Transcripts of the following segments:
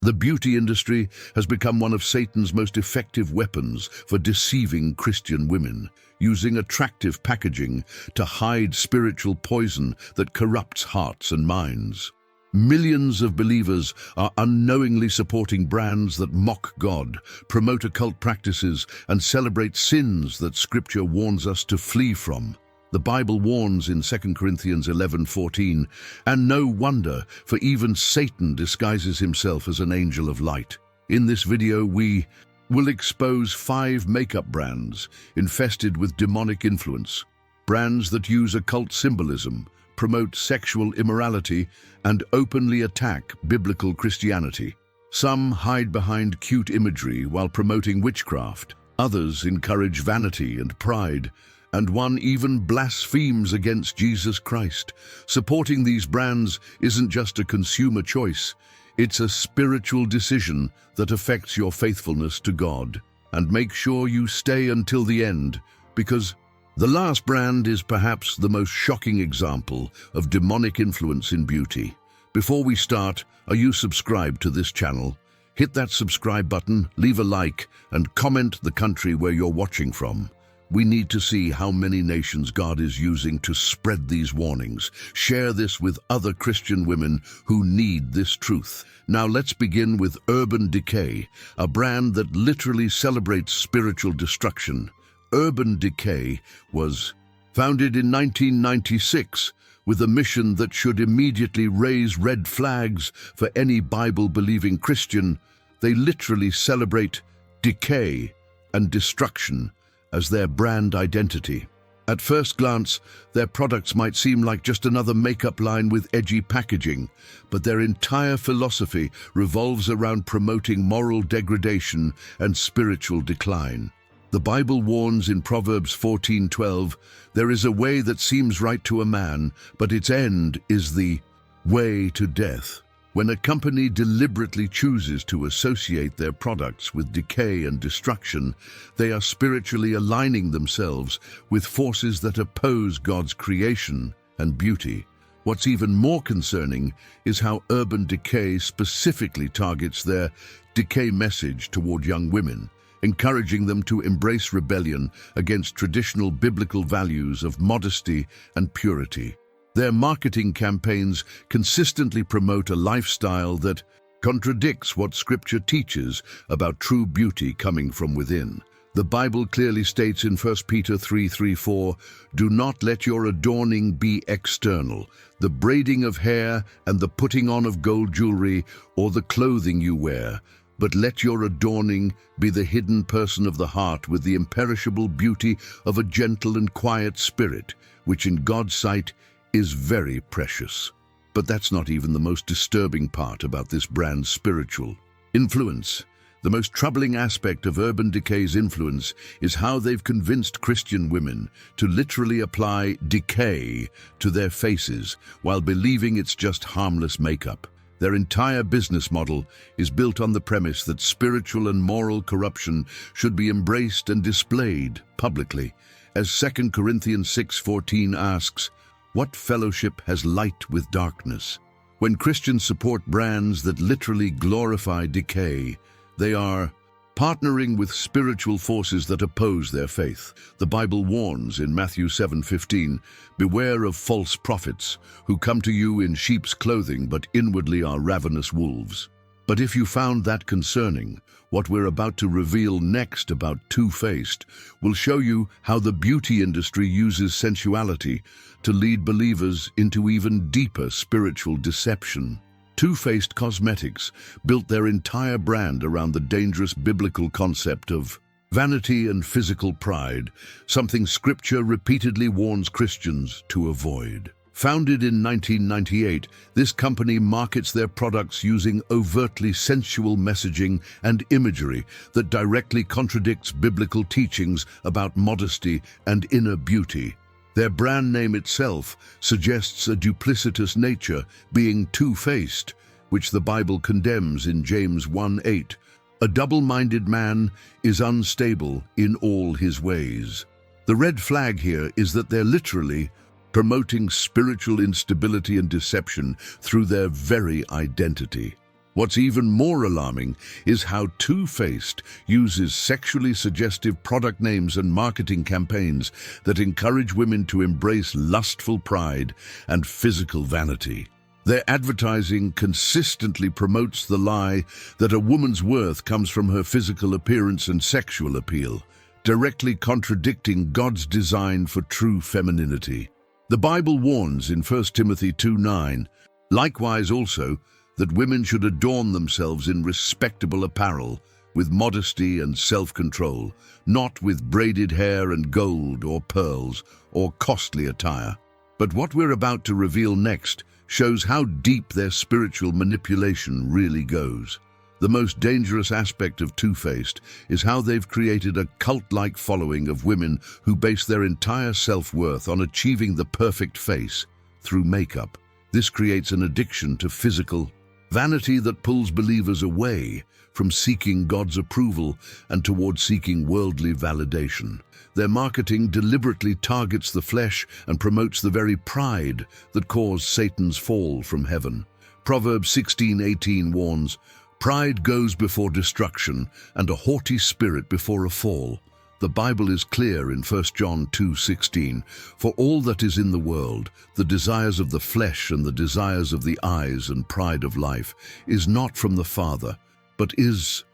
The beauty industry has become one of Satan's most effective weapons for deceiving Christian women, using attractive packaging to hide spiritual poison that corrupts hearts and minds. Millions of believers are unknowingly supporting brands that mock God, promote occult practices, and celebrate sins that Scripture warns us to flee from. The Bible warns in 2 Corinthians 11:14, "And no wonder, for even Satan disguises himself as an angel of light." In this video, we will expose 5 makeup brands infested with demonic influence, brands that use occult symbolism, promote sexual immorality, and openly attack biblical Christianity. Some hide behind cute imagery while promoting witchcraft, others encourage vanity and pride, and one even blasphemes against Jesus Christ. Supporting these brands isn't just a consumer choice, it's a spiritual decision that affects your faithfulness to God. And make sure you stay until the end, because the last brand is perhaps the most shocking example of demonic influence in beauty. Before we start, are you subscribed to this channel? Hit that subscribe button, leave a like, and comment the country where you're watching from. We need to see how many nations God is using to spread these warnings. Share this with other Christian women who need this truth. Now let's begin with Urban Decay, a brand that literally celebrates spiritual destruction. Urban Decay was founded in 1996 with a mission that should immediately raise red flags for any Bible-believing Christian. They literally celebrate decay and destruction as their brand identity. At first glance, their products might seem like just another makeup line with edgy packaging, but their entire philosophy revolves around promoting moral degradation and spiritual decline. The Bible warns in Proverbs 14:12, "There is a way that seems right to a man, but its end is the way to death." When a company deliberately chooses to associate their products with decay and destruction, they are spiritually aligning themselves with forces that oppose God's creation and beauty. What's even more concerning is how Urban Decay specifically targets their decay message toward young women, encouraging them to embrace rebellion against traditional biblical values of modesty and purity. Their marketing campaigns consistently promote a lifestyle that contradicts what Scripture teaches about true beauty coming from within. The Bible clearly states in 1 Peter 3:4, "Do not let your adorning be external, the braiding of hair and the putting on of gold jewelry or the clothing you wear, but let your adorning be the hidden person of the heart with the imperishable beauty of a gentle and quiet spirit, which in God's sight is very precious." But that's not even the most disturbing part about this brand's spiritual influence. The most troubling aspect of Urban Decay's influence is how they've convinced Christian women to literally apply decay to their faces while believing it's just harmless makeup. Their entire business model is built on the premise that spiritual and moral corruption should be embraced and displayed publicly. As 2 Corinthians 6:14 asks, "What fellowship has light with darkness?" When Christians support brands that literally glorify decay, they are partnering with spiritual forces that oppose their faith. The Bible warns in Matthew 7:15, "Beware of false prophets who come to you in sheep's clothing but inwardly are ravenous wolves." But if you found that concerning, what we're about to reveal next about Too Faced will show you how the beauty industry uses sensuality to lead believers into even deeper spiritual deception. Too Faced Cosmetics built their entire brand around the dangerous biblical concept of vanity and physical pride, something Scripture repeatedly warns Christians to avoid. Founded in 1998, this company markets their products using overtly sensual messaging and imagery that directly contradicts biblical teachings about modesty and inner beauty. Their brand name itself suggests a duplicitous nature, being two-faced, which the Bible condemns in James 1:8. A double-minded man is unstable in all his ways. The red flag here is that they're literally promoting spiritual instability and deception through their very identity. What's even more alarming is how Too Faced uses sexually suggestive product names and marketing campaigns that encourage women to embrace lustful pride and physical vanity. Their advertising consistently promotes the lie that a woman's worth comes from her physical appearance and sexual appeal, directly contradicting God's design for true femininity. The Bible warns in 1 Timothy 2:9, likewise also, that women should adorn themselves in respectable apparel, with modesty and self-control, not with braided hair and gold or pearls or costly attire. But what we're about to reveal next shows how deep their spiritual manipulation really goes. The most dangerous aspect of Too Faced is how they've created a cult-like following of women who base their entire self-worth on achieving the perfect face through makeup. This creates an addiction to physical vanity that pulls believers away from seeking God's approval and towards seeking worldly validation. Their marketing deliberately targets the flesh and promotes the very pride that caused Satan's fall from heaven. Proverbs 16:18 warns, "Pride goes before destruction, and a haughty spirit before a fall." The Bible is clear in 1 John 2:16, "For all that is in the world, the desires of the flesh and the desires of the eyes and pride of life, is not from the Father, but is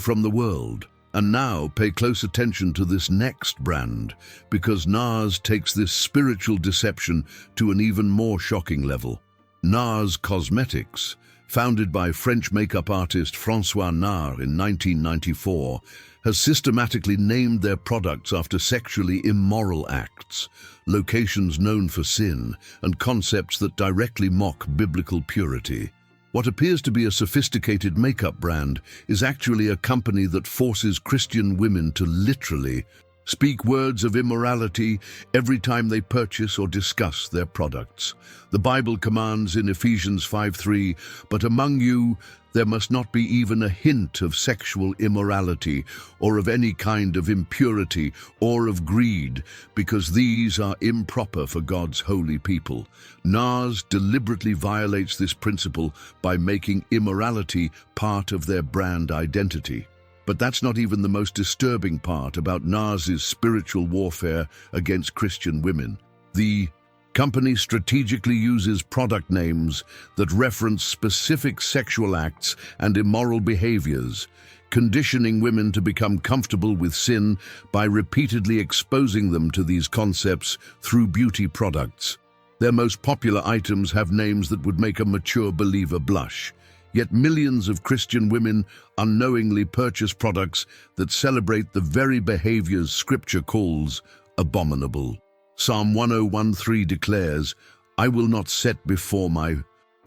from the world." And now pay close attention to this next brand, because NARS takes this spiritual deception to an even more shocking level. NARS Cosmetics, founded by French makeup artist François Nard in 1994, has systematically named their products after sexually immoral acts, locations known for sin, and concepts that directly mock biblical purity. What appears to be a sophisticated makeup brand is actually a company that forces Christian women to literally speak words of immorality every time they purchase or discuss their products. The Bible commands in Ephesians 5:3, "But among you there must not be even a hint of sexual immorality or of any kind of impurity or of greed, because these are improper for God's holy people." NARS deliberately violates this principle by making immorality part of their brand identity. But that's not even the most disturbing part about NARS's spiritual warfare against Christian women. The company strategically uses product names that reference specific sexual acts and immoral behaviors, conditioning women to become comfortable with sin by repeatedly exposing them to these concepts through beauty products. Their most popular items have names that would make a mature believer blush. Yet millions of Christian women unknowingly purchase products that celebrate the very behaviors Scripture calls abominable. Psalm 101:3 declares, "I will not set before my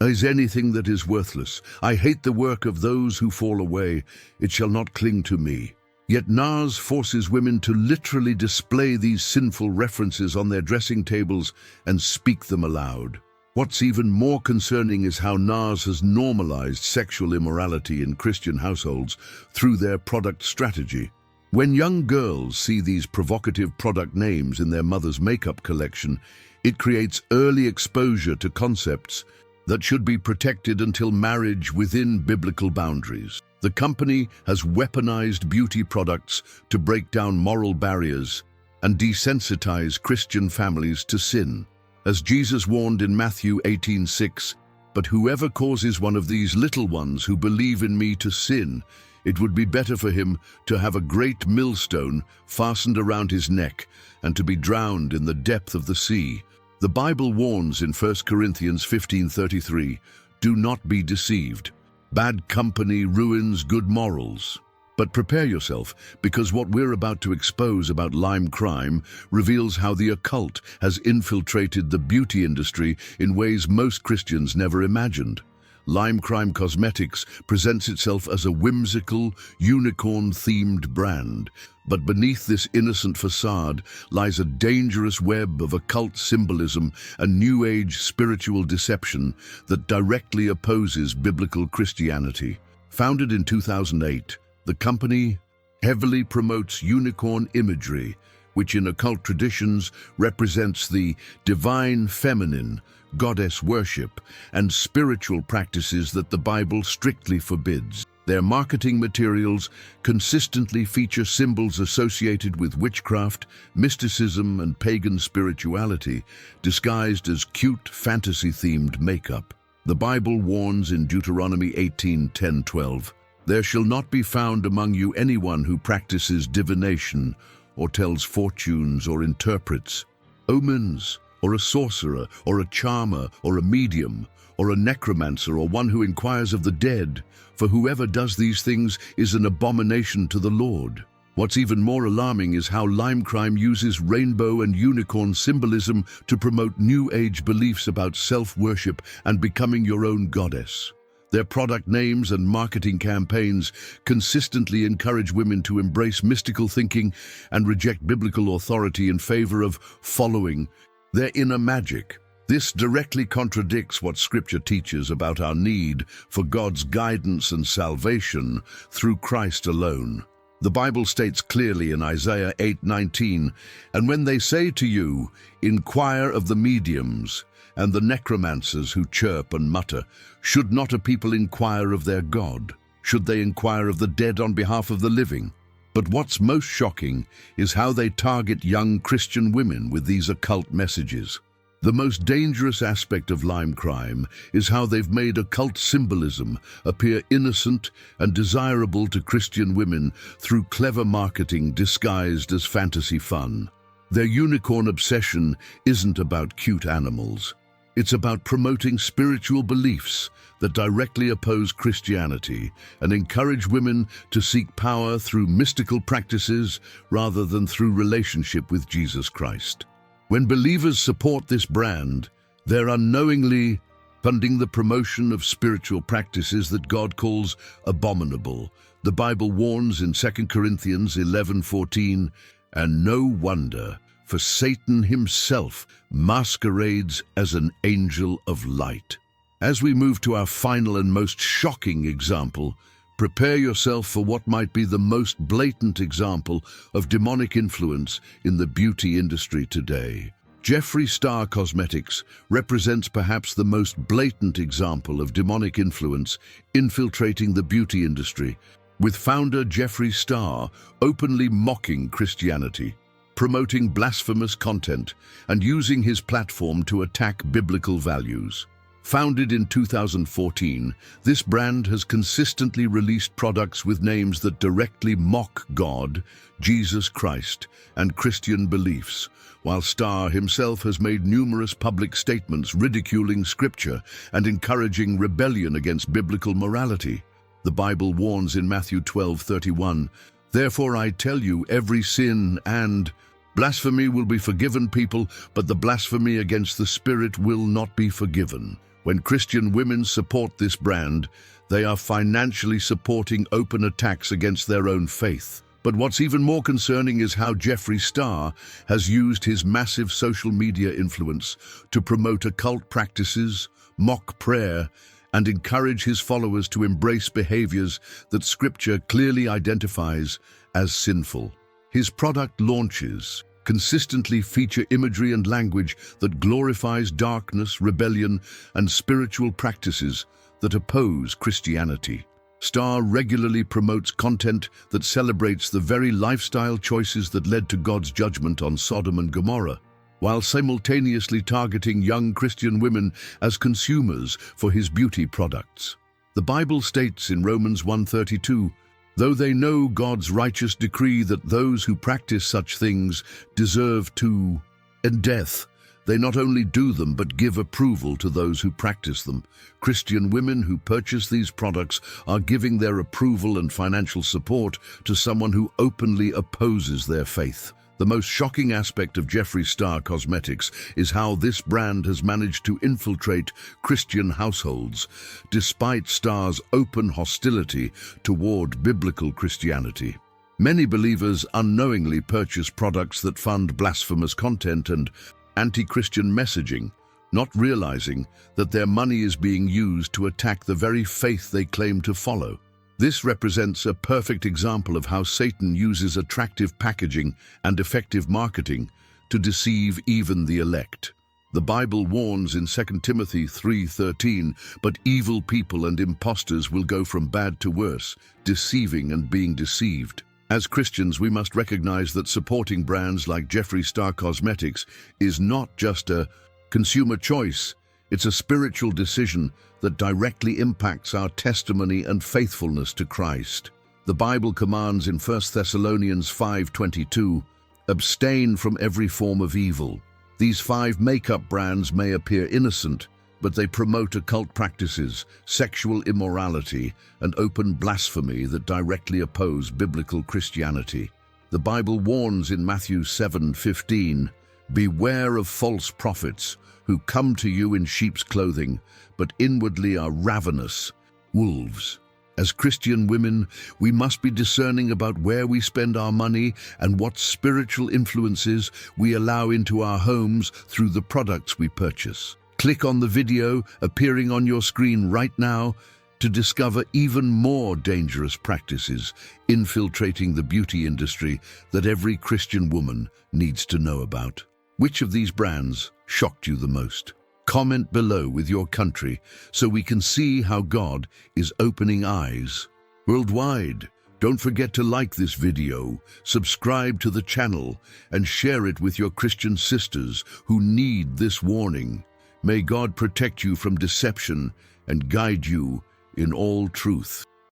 eyes anything that is worthless. I hate the work of those who fall away. It shall not cling to me." Yet NARS forces women to literally display these sinful references on their dressing tables and speak them aloud. What's even more concerning is how NARS has normalized sexual immorality in Christian households through their product strategy. When young girls see these provocative product names in their mother's makeup collection, it creates early exposure to concepts that should be protected until marriage within biblical boundaries. The company has weaponized beauty products to break down moral barriers and desensitize Christian families to sin. As Jesus warned in Matthew 18:6, "But whoever causes one of these little ones who believe in me to sin, it would be better for him to have a great millstone fastened around his neck and to be drowned in the depth of the sea." The Bible warns in 1 Corinthians 15:33, "Do not be deceived. Bad company ruins good morals." But prepare yourself, because what we're about to expose about Lyme Crime reveals how the occult has infiltrated the beauty industry in ways most Christians never imagined. Lyme Crime Cosmetics presents itself as a whimsical, unicorn-themed brand, but beneath this innocent facade lies a dangerous web of occult symbolism and New Age spiritual deception that directly opposes biblical Christianity. Founded in 2008, the company heavily promotes unicorn imagery, which in occult traditions represents the divine feminine, goddess worship, and spiritual practices that the Bible strictly forbids. Their marketing materials consistently feature symbols associated with witchcraft, mysticism, and pagan spirituality, disguised as cute, fantasy-themed makeup. The Bible warns in Deuteronomy 18:10-12, "There shall not be found among you anyone who practices divination, or tells fortunes, or interprets omens, or a sorcerer, or a charmer, or a medium, or a necromancer, or one who inquires of the dead, for whoever does these things is an abomination to the Lord." What's even more alarming is how Limecrime uses rainbow and unicorn symbolism to promote New Age beliefs about self-worship and becoming your own goddess. Their product names and marketing campaigns consistently encourage women to embrace mystical thinking and reject biblical authority in favor of following their inner magic. This directly contradicts what Scripture teaches about our need for God's guidance and salvation through Christ alone. The Bible states clearly in Isaiah 8:19, "And when they say to you, 'Inquire of the mediums and the necromancers who chirp and mutter,' should not a people inquire of their God? Should they inquire of the dead on behalf of the living?" But what's most shocking is how they target young Christian women with these occult messages. The most dangerous aspect of Limecrime is how they've made occult symbolism appear innocent and desirable to Christian women through clever marketing disguised as fantasy fun. Their unicorn obsession isn't about cute animals. It's about promoting spiritual beliefs that directly oppose Christianity and encourage women to seek power through mystical practices rather than through relationship with Jesus Christ. When believers support this brand, they're unknowingly funding the promotion of spiritual practices that God calls abominable. The Bible warns in 2 Corinthians 11:14, "And no wonder, for Satan himself masquerades as an angel of light." As we move to our final and most shocking example, prepare yourself for what might be the most blatant example of demonic influence in the beauty industry today. Jeffree Star Cosmetics represents perhaps the most blatant example of demonic influence infiltrating the beauty industry, with founder Jeffree Star openly mocking Christianity, promoting blasphemous content, and using his platform to attack biblical values. Founded in 2014, this brand has consistently released products with names that directly mock God, Jesus Christ, and Christian beliefs, while Star himself has made numerous public statements ridiculing Scripture and encouraging rebellion against biblical morality. The Bible warns in Matthew 12:31, "Therefore I tell you, every sin and blasphemy will be forgiven people, but the blasphemy against the Spirit will not be forgiven." When Christian women support this brand, they are financially supporting open attacks against their own faith. But what's even more concerning is how Jeffree Star has used his massive social media influence to promote occult practices, mock prayer, and encourage his followers to embrace behaviors that Scripture clearly identifies as sinful. His product launches consistently feature imagery and language that glorifies darkness, rebellion, and spiritual practices that oppose Christianity. Star regularly promotes content that celebrates the very lifestyle choices that led to God's judgment on Sodom and Gomorrah, while simultaneously targeting young Christian women as consumers for his beauty products. The Bible states in Romans 1:32, "Though they know God's righteous decree that those who practice such things deserve to end death, they not only do them but give approval to those who practice them." Christian women who purchase these products are giving their approval and financial support to someone who openly opposes their faith. The most shocking aspect of Jeffree Star Cosmetics is how this brand has managed to infiltrate Christian households, despite Star's open hostility toward biblical Christianity. Many believers unknowingly purchase products that fund blasphemous content and anti-Christian messaging, not realizing that their money is being used to attack the very faith they claim to follow. This represents a perfect example of how Satan uses attractive packaging and effective marketing to deceive even the elect. The Bible warns in 2 Timothy 3:13, "But evil people and impostors will go from bad to worse, deceiving and being deceived." As Christians, we must recognize that supporting brands like Jeffree Star Cosmetics is not just a consumer choice, it's a spiritual decision that directly impacts our testimony and faithfulness to Christ. The Bible commands in 1 Thessalonians 5:22, "Abstain from every form of evil." These 5 makeup brands may appear innocent, but they promote occult practices, sexual immorality, and open blasphemy that directly oppose biblical Christianity. The Bible warns in Matthew 7:15, "Beware of false prophets who come to you in sheep's clothing, but inwardly are ravenous wolves." As Christian women, we must be discerning about where we spend our money and what spiritual influences we allow into our homes through the products we purchase. Click on the video appearing on your screen right now to discover even more dangerous practices infiltrating the beauty industry that every Christian woman needs to know about. Which of these brands shocked you the most? Comment below with your country so we can see how God is opening eyes worldwide. Don't forget to like this video, subscribe to the channel, and share it with your Christian sisters who need this warning. May God protect you from deception and guide you in all truth.